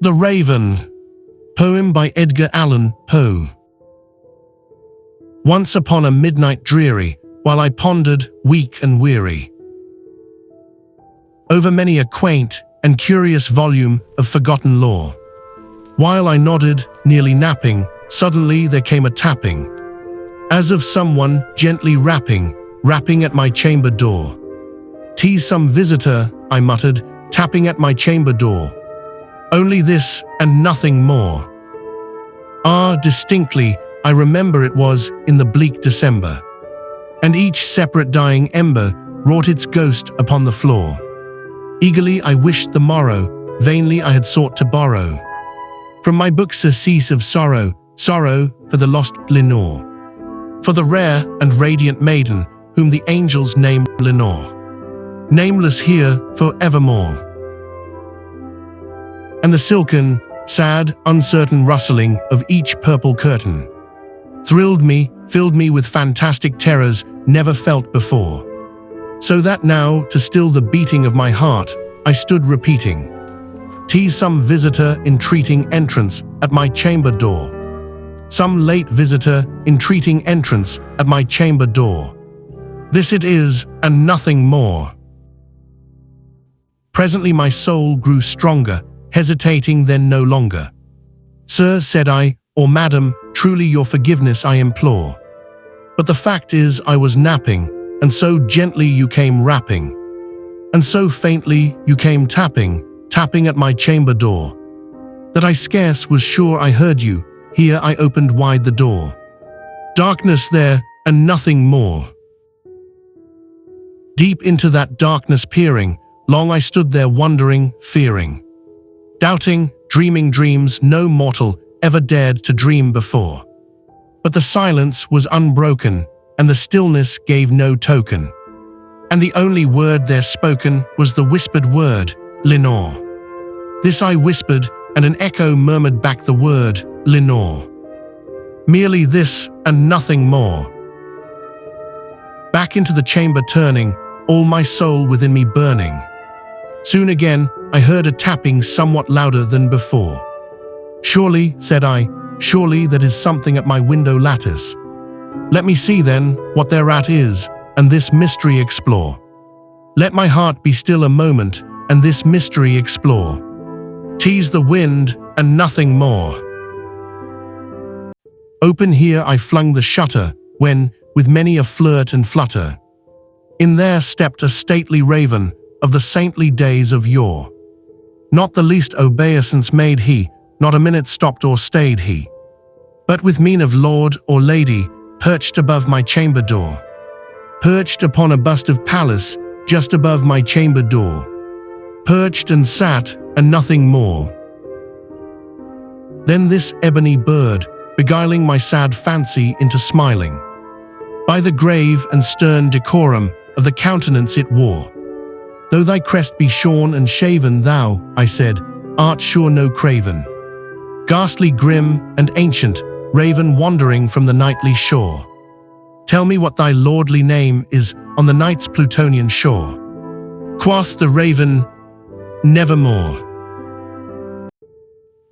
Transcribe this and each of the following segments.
The Raven. Poem by Edgar Allan Poe. Once upon a midnight dreary, while I pondered, weak and weary, over many a quaint and curious volume of forgotten lore, while I nodded, nearly napping, suddenly there came a tapping, as of someone gently rapping at my chamber door. "'Tis some visitor," I muttered, tapping at my chamber door. "Only this and nothing more." Distinctly, I remember it was in the bleak December, and each separate dying ember wrought its ghost upon the floor. Eagerly I wished the morrow, vainly I had sought to borrow from my book surcease of sorrow, sorrow for the lost Lenore, for the rare and radiant maiden whom the angels named Lenore, nameless here for evermore. And the silken, sad, uncertain rustling of each purple curtain thrilled me, filled me with fantastic terrors never felt before, so that now, to still the beating of my heart, I stood repeating, "'Tis some visitor entreating entrance at my chamber door, some late visitor entreating entrance at my chamber door. This it is, and nothing more." Presently my soul grew stronger, hesitating then no longer. "Sir," said I, "or madam, truly your forgiveness I implore. But the fact is I was napping, and so gently you came rapping, and so faintly you came tapping at my chamber door, that I scarce was sure I heard you. Here I opened wide the door. Darkness there, and nothing more." Deep into that darkness peering, long I stood there wondering, fearing, doubting, dreaming dreams no mortal ever dared to dream before. But the silence was unbroken, and the stillness gave no token, and the only word there spoken was the whispered word, "Lenore." This I whispered, and an echo murmured back the word, "Lenore." Merely this, and nothing more. Back into the chamber turning, all my soul within me burning. Soon again, I heard a tapping somewhat louder than before. "Surely," said I, "surely that is something at my window lattice. Let me see then what thereat is, and this mystery explore. Let my heart be still a moment, and this mystery explore. 'Tis the wind, and nothing more." Open here I flung the shutter, when, with many a flirt and flutter, in there stepped a stately raven of the saintly days of yore. Not the least obeisance made he, not a minute stopped or stayed he, but with mien of lord or lady, perched above my chamber door, perched upon a bust of Pallas just above my chamber door, perched and sat, and nothing more. Then this ebony bird, beguiling my sad fancy into smiling, by the grave and stern decorum of the countenance it wore. "Though thy crest be shorn and shaven, thou," I said, "art sure no craven, ghastly grim and ancient, raven wandering from the nightly shore. Tell me what thy lordly name is on the night's Plutonian shore." Quoth the raven, "Nevermore."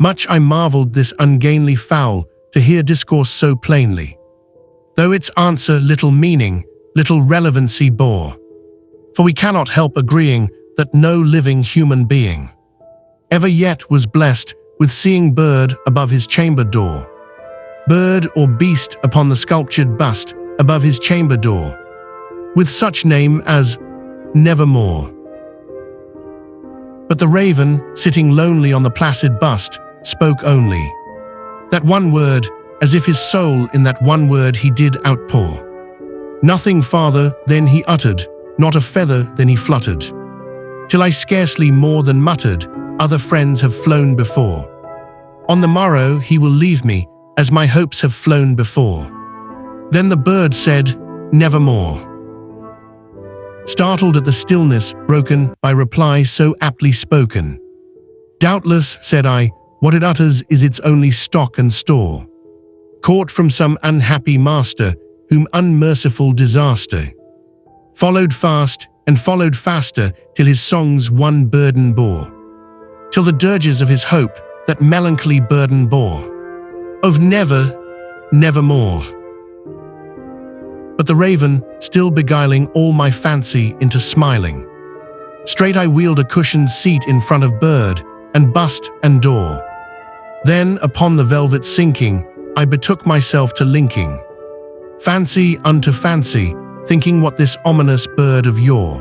Much I marveled this ungainly fowl to hear discourse so plainly, though its answer little meaning, little relevancy bore. For we cannot help agreeing that no living human being ever yet was blessed with seeing bird above his chamber door, bird or beast upon the sculptured bust above his chamber door, with such name as Nevermore. But the raven, sitting lonely on the placid bust, spoke only that one word, as if his soul in that one word he did outpour. Nothing farther then he uttered, not a feather then he fluttered, till I scarcely more than muttered, "Other friends have flown before. On the morrow he will leave me, as my hopes have flown before." Then the bird said, "Nevermore." Startled at the stillness broken by reply so aptly spoken. "Doubtless," said I, "what it utters is its only stock and store, caught from some unhappy master, whom unmerciful disaster followed fast and followed faster, till his songs one burden bore, till the dirges of his hope that melancholy burden bore, of never, nevermore. But the raven, still beguiling all my fancy into smiling. Straight I wheeled a cushioned seat in front of bird, and bust and door. Then, upon the velvet sinking, I betook myself to linking fancy unto fancy, thinking what this ominous bird of yore,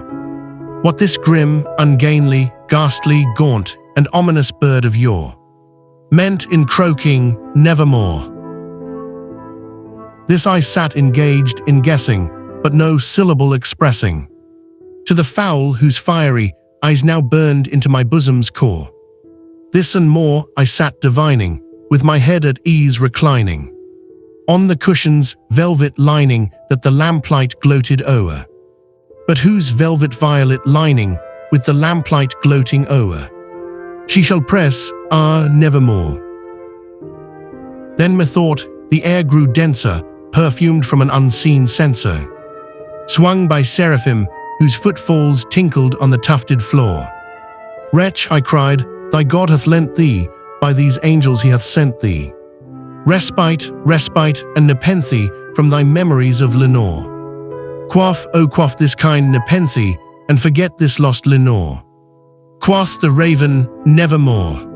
what this grim, ungainly, ghastly, gaunt, and ominous bird of yore meant in croaking nevermore. This I sat engaged in guessing, but no syllable expressing, to the fowl whose fiery eyes now burned into my bosom's core. This and more I sat divining, with my head at ease reclining on the cushion's velvet lining that the lamplight gloated o'er, but whose velvet violet lining with the lamplight gloating o'er she shall press, nevermore. Then methought the air grew denser, perfumed from an unseen censer, swung by seraphim whose footfalls tinkled on the tufted floor. Wretch, I cried, thy God hath lent thee, by these angels he hath sent thee respite, respite, and nepenthe from thy memories of Lenore. Quaff, oh quaff this kind nepenthe, and forget this lost Lenore. Quoth the raven, nevermore.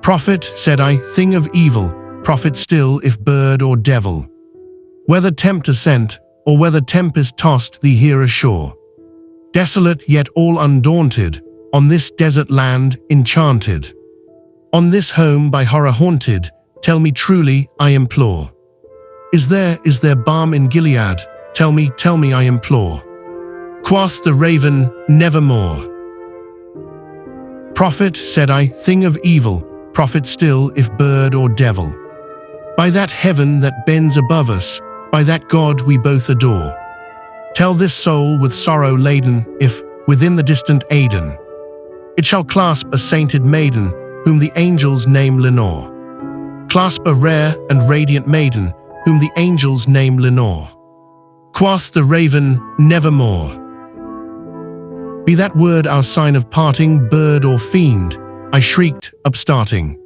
Prophet, said I, thing of evil, prophet still if bird or devil, whether tempter sent, or whether tempest tossed thee here ashore, desolate yet all undaunted, on this desert land enchanted, on this home by horror haunted, tell me truly, I implore. Is there balm in Gilead? Tell me, I implore. Quoth the raven, nevermore. Prophet, said I, thing of evil, prophet still if bird or devil, by that heaven that bends above us, by that God we both adore, tell this soul with sorrow laden if, within the distant Aidenn, it shall clasp a sainted maiden whom the angels name Lenore, clasp a rare and radiant maiden whom the angels name Lenore. Quoth the raven, nevermore. Be that word our sign of parting, bird or fiend, I shrieked, upstarting.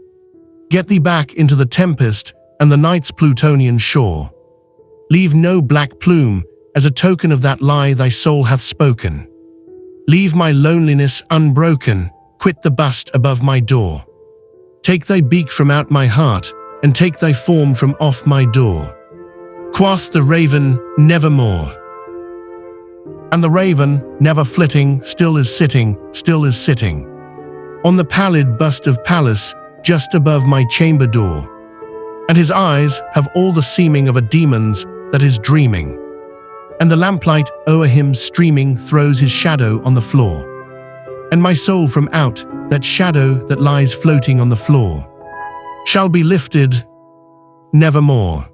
Get thee back into the tempest and the night's Plutonian shore. Leave no black plume as a token of that lie thy soul hath spoken. Leave my loneliness unbroken, quit the bust above my door. Take thy beak from out my heart, and take thy form from off my door. Quoth the raven, nevermore. And the raven, never flitting, still is sitting, on the pallid bust of Pallas, just above my chamber door. And his eyes have all the seeming of a demon's that is dreaming, and the lamplight o'er him streaming throws his shadow on the floor, and my soul from out that shadow that lies floating on the floor shall be lifted nevermore.